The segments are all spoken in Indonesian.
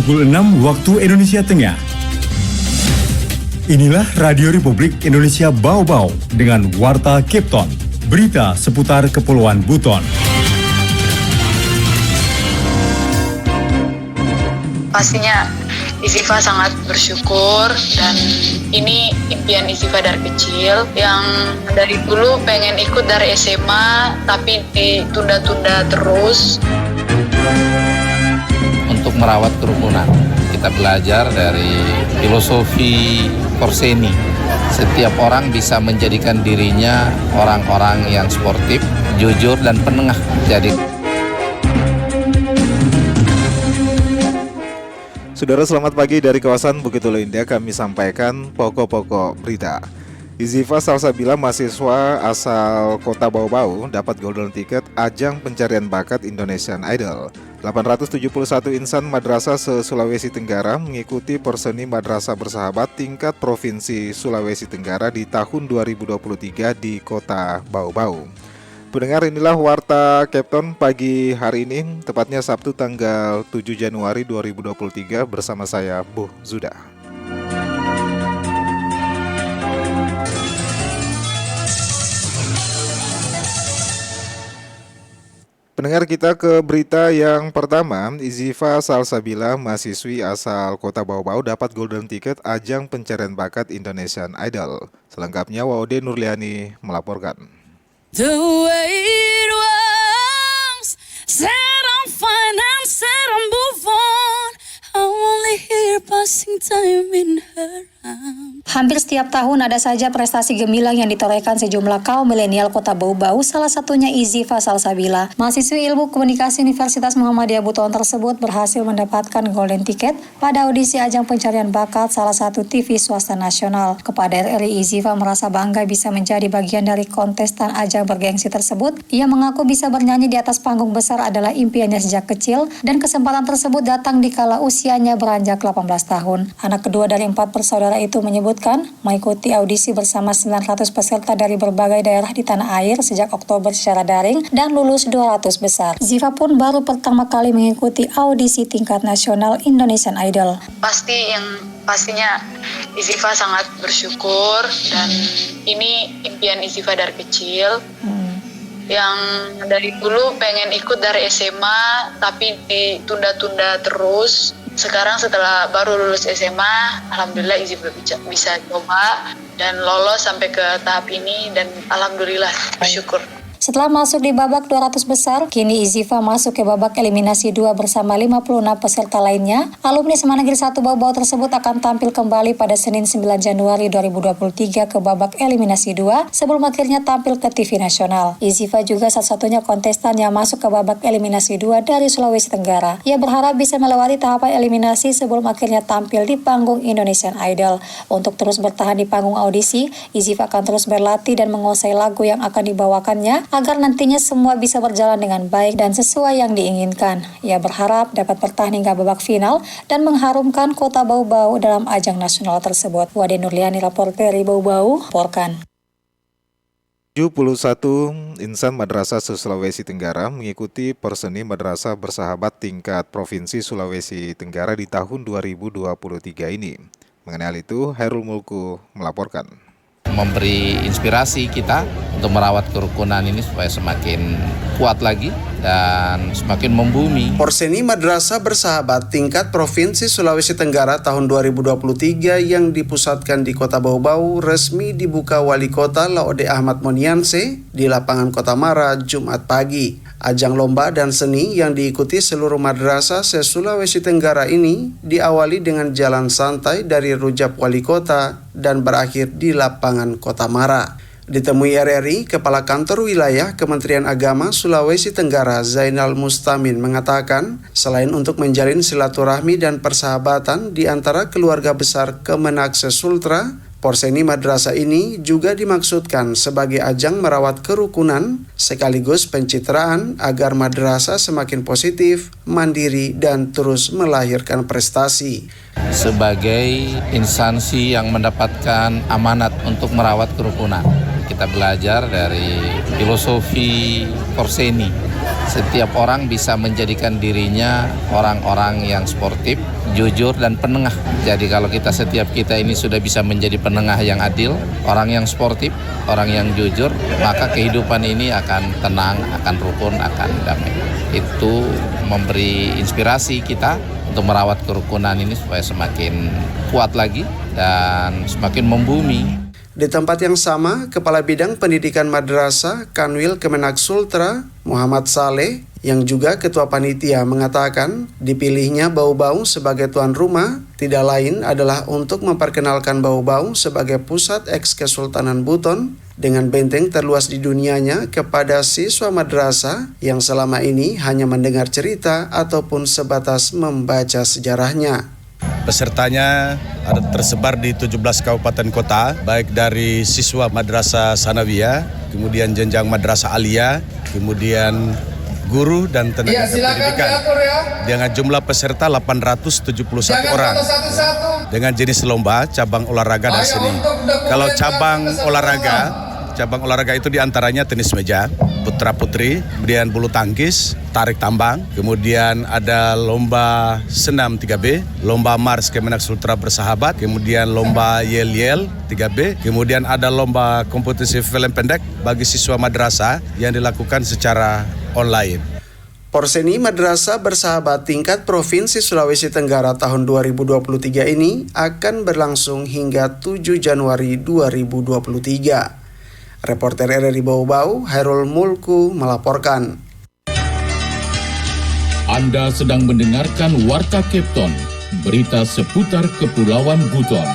pukul 6 waktu Indonesia Tengah. Inilah Radio Republik Indonesia Bau-Bau dengan Warta Cape Town, berita seputar Kepulauan Buton. Pastinya Izifa sangat bersyukur dan ini impian Izifa dari kecil yang dari dulu pengen ikut dari SMA tapi ditunda-tunda terus. Untuk merawat kerukunan, kita belajar dari filosofi Korseni. Setiap orang bisa menjadikan dirinya orang-orang yang sportif, jujur dan penengah. Saudara, selamat pagi dari kawasan Bukit Ulu Indah. Kami sampaikan pokok-pokok berita. Izifa Salsabila, mahasiswa asal Kota Bau-Bau, dapat golden ticket ajang pencarian bakat Indonesian Idol. 871 insan madrasah se-Sulawesi Tenggara mengikuti perseni madrasah bersahabat tingkat Provinsi Sulawesi Tenggara di tahun 2023 di Kota Bau-Bau. Pendengar, inilah Warta Cape Town pagi hari ini, tepatnya Sabtu tanggal 7 Januari 2023 bersama saya, Bu Zuda. Pendengar, kita ke berita yang pertama. Izifa Salsabila, mahasiswi asal Kota Bau-Bau, dapat golden ticket ajang pencarian bakat Indonesian Idol. Selengkapnya Waude Nurliani melaporkan. The way it was, said I'm fine and said I'm move on. I only hear passing time in her arms. Hampir setiap tahun ada saja prestasi gemilang yang ditorehkan sejumlah kaum milenial Kota Bau-Bau, salah satunya Izifa Salsabila. Mahasiswi Ilmu Komunikasi Universitas Muhammadiyah Buton tersebut berhasil mendapatkan golden ticket pada audisi ajang pencarian bakat salah satu TV swasta nasional. Kepada RRI, Izifa merasa bangga bisa menjadi bagian dari kontestan ajang bergengsi tersebut. Ia mengaku bisa bernyanyi di atas panggung besar adalah impiannya sejak kecil dan kesempatan tersebut datang di kala usianya beranjak 18 tahun. Anak kedua dari 4 bersaudara itu menyebutkan mengikuti audisi bersama 900 peserta dari berbagai daerah di tanah air sejak Oktober secara daring dan lulus 200 besar. Ziva pun baru pertama kali mengikuti audisi tingkat nasional Indonesian Idol. Pastinya Izifa sangat bersyukur dan ini impian Izifa dari kecil. Yang dari dulu pengen ikut dari SMA tapi ditunda-tunda terus. Sekarang setelah baru lulus SMA, alhamdulillah Izifa bisa coba dan lolos sampai ke tahap ini dan alhamdulillah bersyukur. Setelah masuk di babak 200 besar, kini Izifa masuk ke babak eliminasi 2 bersama 56 peserta lainnya. Alumni SMA Negeri 1 Bau-Bau tersebut akan tampil kembali pada Senin 9 Januari 2023 ke babak eliminasi 2 sebelum akhirnya tampil ke TV nasional. Izifa juga satu-satunya kontestan yang masuk ke babak eliminasi 2 dari Sulawesi Tenggara. Ia berharap bisa melewati tahapan eliminasi sebelum akhirnya tampil di panggung Indonesian Idol. Untuk terus bertahan di panggung audisi, Izifa akan terus berlatih dan menguasai lagu yang akan dibawakannya agar nantinya semua bisa berjalan dengan baik dan sesuai yang diinginkan. Ia berharap dapat bertahan hingga babak final dan mengharumkan Kota Bau-Bau dalam ajang nasional tersebut. Wade Nurliani, reporter dari Bau-Bau, laporkan. 71 insan madrasah se-Sulawesi Tenggara mengikuti perseni madrasah bersahabat tingkat Provinsi Sulawesi Tenggara di tahun 2023 ini. Mengenai hal itu, Hairul Mulku melaporkan. Memberi inspirasi kita untuk merawat kerukunan ini supaya semakin kuat lagi dan semakin membumi. Perseni Madrasah Bersahabat tingkat Provinsi Sulawesi Tenggara tahun 2023 yang dipusatkan di Kota Bau-Bau resmi dibuka Wali Kota Laode Ahmad Monianse di lapangan Kota Mara Jumat pagi. Ajang lomba dan seni yang diikuti seluruh madrasah se-Sulawesi Tenggara ini diawali dengan jalan santai dari rujak Wali Kota dan berakhir di lapangan Kota Mara. Ditemui RRI, Kepala Kantor Wilayah Kementerian Agama Sulawesi Tenggara Zainal Mustamin mengatakan, selain untuk menjalin silaturahmi dan persahabatan di antara keluarga besar Kemenak Se-Sultra, Porseni madrasah ini juga dimaksudkan sebagai ajang merawat kerukunan sekaligus pencitraan agar madrasah semakin positif, mandiri, dan terus melahirkan prestasi. Sebagai instansi yang mendapatkan amanat untuk merawat kerukunan, kita belajar dari filosofi Korseni. Setiap orang bisa menjadikan dirinya orang-orang yang sportif, jujur, dan penengah. Jadi kalau setiap kita ini sudah bisa menjadi penengah yang adil, orang yang sportif, orang yang jujur, maka kehidupan ini akan tenang, akan rukun, akan damai. Itu memberi inspirasi kita untuk merawat kerukunan ini supaya semakin kuat lagi dan semakin membumi. Di tempat yang sama, Kepala Bidang Pendidikan Madrasah Kanwil Kemenak Sultra, Muhammad Saleh, yang juga Ketua Panitia mengatakan dipilihnya Bau-Bau sebagai tuan rumah tidak lain adalah untuk memperkenalkan Bau-Bau sebagai pusat eks-Kesultanan Buton dengan benteng terluas di dunianya kepada siswa madrasah yang selama ini hanya mendengar cerita ataupun sebatas membaca sejarahnya. Pesertanya ada tersebar di 17 kabupaten kota, baik dari siswa madrasah sanawiyah, kemudian jenjang madrasah aliyah, kemudian guru dan tenaga pendidikan. Dengan jumlah peserta 871 orang. Dengan jenis lomba, cabang olahraga dan seni. Kalau cabang olahraga itu diantaranya tenis meja, putra putri, kemudian bulu tangkis, tarik tambang, kemudian ada lomba senam 3B, lomba Mars Kemenak Sultra Bersahabat, kemudian lomba yel-yel 3B, kemudian ada lomba kompetisi film pendek bagi siswa madrasah yang dilakukan secara online. Porseni Madrasah Bersahabat tingkat Provinsi Sulawesi Tenggara tahun 2023 ini akan berlangsung hingga 7 Januari 2023. Reporter RRI Bau-Bau, Hairul Mulku melaporkan. Anda sedang mendengarkan Warta Kepton, berita seputar Kepulauan Buton.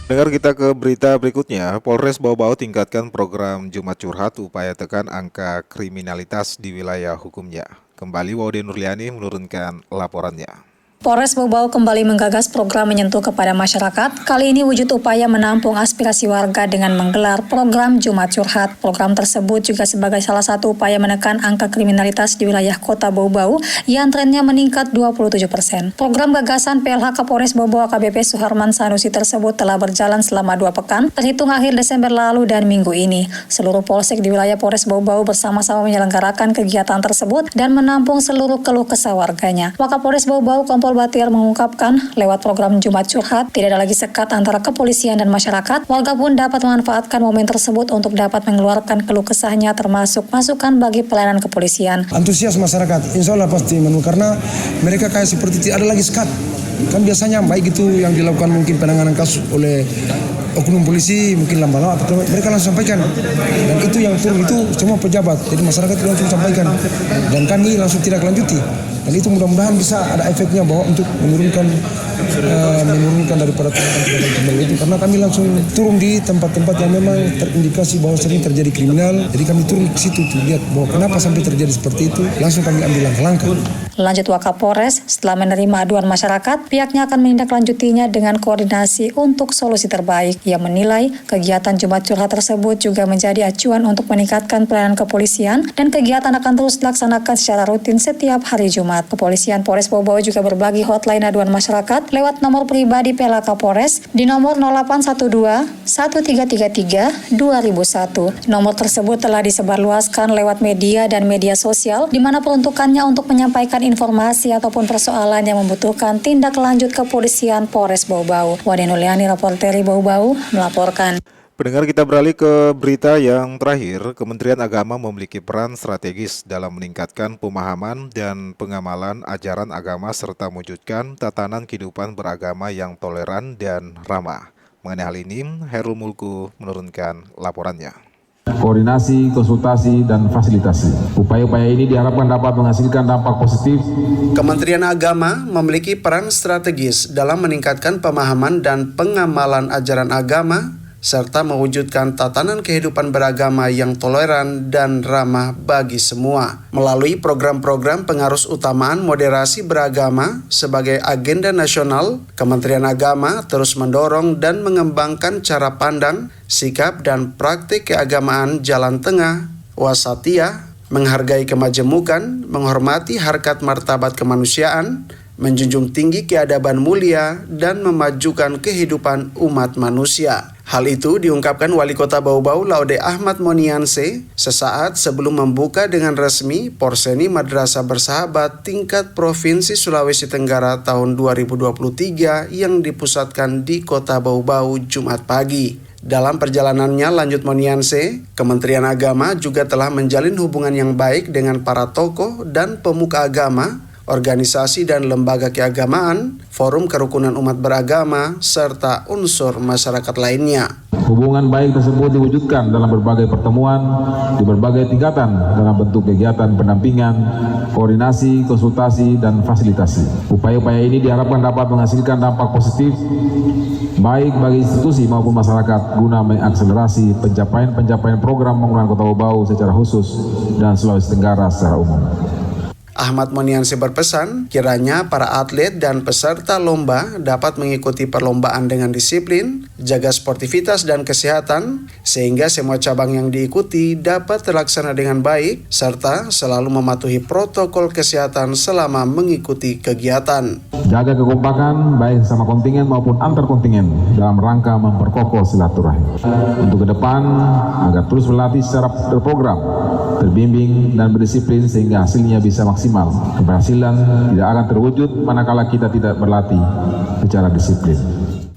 Dengar kita ke berita berikutnya. Polres Bau-Bau tingkatkan program Jumat Curhat upaya tekan angka kriminalitas di wilayah hukumnya. Kembali Waude Nurliani menurunkan laporannya. Polres Bau-Bau kembali menggagas program menyentuh kepada masyarakat. Kali ini wujud upaya menampung aspirasi warga dengan menggelar program Jumat Curhat. Program tersebut juga sebagai salah satu upaya menekan angka kriminalitas di wilayah kota Bau-Bau yang trennya meningkat 27%. Program gagasan PLH Kapolres Bau-Bau AKBP Suharman Sanusi tersebut telah berjalan selama 2 pekan, terhitung akhir Desember lalu dan minggu ini. Seluruh polsek di wilayah Polres Bau-Bau bersama-sama menyelenggarakan kegiatan tersebut dan menampung seluruh keluh kesah warganya. Wakapolres Bau-Bau Kompol Batiar mengungkapkan, lewat program Jumat Curhat, tidak ada lagi sekat antara kepolisian dan masyarakat. Warga pun dapat memanfaatkan momen tersebut untuk dapat mengeluarkan keluh kesahnya termasuk masukan bagi pelayanan kepolisian. Antusias masyarakat, insya Allah pasti menurut, karena mereka kayak seperti tidak ada lagi sekat. Kan biasanya baik itu yang dilakukan mungkin penanganan kasus oleh oknum polisi, mungkin lambalau, atau mereka langsung sampaikan. Dan itu yang turun itu semua pejabat, jadi masyarakat langsung sampaikan. Dan kami langsung tidak lanjuti. Dan itu mudah-mudahan bisa ada efeknya bahwa untuk menurunkan daripada tindakan itu, karena kami langsung turun di tempat-tempat yang memang terindikasi bahwa sering terjadi kriminal. Jadi kami turun ke situ tuh, lihat bahwa kenapa sampai terjadi seperti itu, langsung kami ambil langkah-langkah. Lanjut Wakapolres, setelah menerima aduan masyarakat, pihaknya akan menindaklanjutinya dengan koordinasi untuk solusi terbaik. Ia menilai kegiatan Jumat Curhat tersebut juga menjadi acuan untuk meningkatkan pelayanan kepolisian dan kegiatan akan terus dilaksanakan secara rutin setiap hari Jumat. Kepolisian Polres Bau-Bau juga berbagi hotline aduan masyarakat lewat nomor pribadi PLH Kapolres di nomor 0812 1333 2001. Nomor tersebut telah disebarluaskan lewat media dan media sosial, di mana peruntukannya untuk menyampaikan informasi ataupun persoalan yang membutuhkan tindak lanjut kepolisian Polres Bau-Bau. Waude Nurliani, reporter Bau-Bau, melaporkan. Pendengar, kita beralih ke berita yang terakhir. Kementerian Agama memiliki peran strategis dalam meningkatkan pemahaman dan pengamalan ajaran agama serta mewujudkan tatanan kehidupan beragama yang toleran dan ramah. Mengenai hal ini, Hairul Mulku menurunkan laporannya. Koordinasi, konsultasi, dan fasilitasi. Upaya-upaya ini diharapkan dapat menghasilkan dampak positif. Kementerian Agama memiliki peran strategis dalam meningkatkan pemahaman dan pengamalan ajaran agama serta mewujudkan tatanan kehidupan beragama yang toleran dan ramah bagi semua. Melalui program-program pengarus utamaan moderasi beragama sebagai agenda nasional, Kementerian Agama terus mendorong dan mengembangkan cara pandang, sikap dan praktik keagamaan jalan tengah, wasatiyah, menghargai kemajemukan, menghormati harkat martabat kemanusiaan, menjunjung tinggi keadaban mulia, dan memajukan kehidupan umat manusia. Hal itu diungkapkan Wali Kota Bau-Bau Laude Ahmad Monianse sesaat sebelum membuka dengan resmi Porseni Madrasah Bersahabat tingkat Provinsi Sulawesi Tenggara tahun 2023 yang dipusatkan di Kota Bau-Bau Jumat pagi. Dalam perjalanannya, lanjut Monianse, Kementerian Agama juga telah menjalin hubungan yang baik dengan para tokoh dan pemuka agama, organisasi dan lembaga keagamaan, forum kerukunan umat beragama, serta unsur masyarakat lainnya. Hubungan baik tersebut diwujudkan dalam berbagai pertemuan di berbagai tingkatan dalam bentuk kegiatan pendampingan, koordinasi, konsultasi, dan fasilitasi. Upaya-upaya ini diharapkan dapat menghasilkan dampak positif baik bagi institusi maupun masyarakat guna mengakselerasi pencapaian program pembangunan Kota Bau-Bau secara khusus dan Sulawesi Tenggara secara umum. Ahmad Monianse berpesan, kiranya para atlet dan peserta lomba dapat mengikuti perlombaan dengan disiplin, jaga sportivitas dan kesehatan, sehingga semua cabang yang diikuti dapat terlaksana dengan baik, serta selalu mematuhi protokol kesehatan selama mengikuti kegiatan. Jaga kekompakan baik sama kontingen maupun antar kontingen dalam rangka memperkokoh silaturahim. Untuk ke depan, agar terus berlatih secara terprogram, terbimbing dan berdisiplin sehingga hasilnya bisa maksimal. Keberhasilan tidak akan terwujud manakala kita tidak berlatih secara disiplin.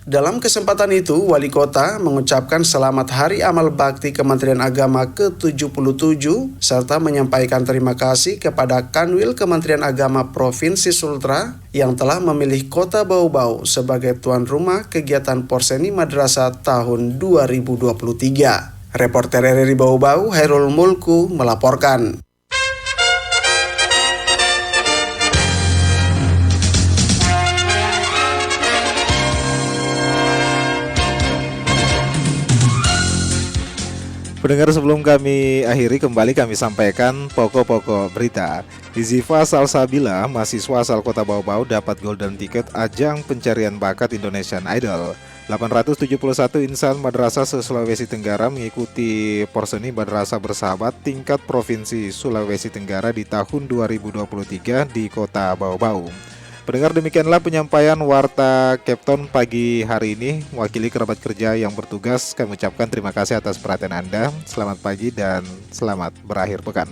Dalam kesempatan itu, Wali Kota mengucapkan selamat Hari Amal Bakti Kementerian Agama ke-77 serta menyampaikan terima kasih kepada Kanwil Kementerian Agama Provinsi Sultra yang telah memilih Kota Bau-Bau sebagai tuan rumah kegiatan Porseni Madrasah tahun 2023. Reporter RRI Bau-Bau, Hairul Mulku melaporkan. Pendengar, sebelum kami akhiri, kembali kami sampaikan pokok-pokok berita. Izifa Salsabila, mahasiswa asal Kota Bau-Bau, dapat golden ticket ajang pencarian bakat Indonesian Idol. 871 insan madrasah se-Sulawesi Tenggara mengikuti Porseni Madrasah Bersahabat tingkat Provinsi Sulawesi Tenggara di tahun 2023 di Kota Bau-Bau. Pendengar, demikianlah penyampaian Warta Kepton pagi hari ini. Mewakili kerabat kerja yang bertugas, kami ucapkan terima kasih atas perhatian Anda. Selamat pagi dan selamat berakhir pekan.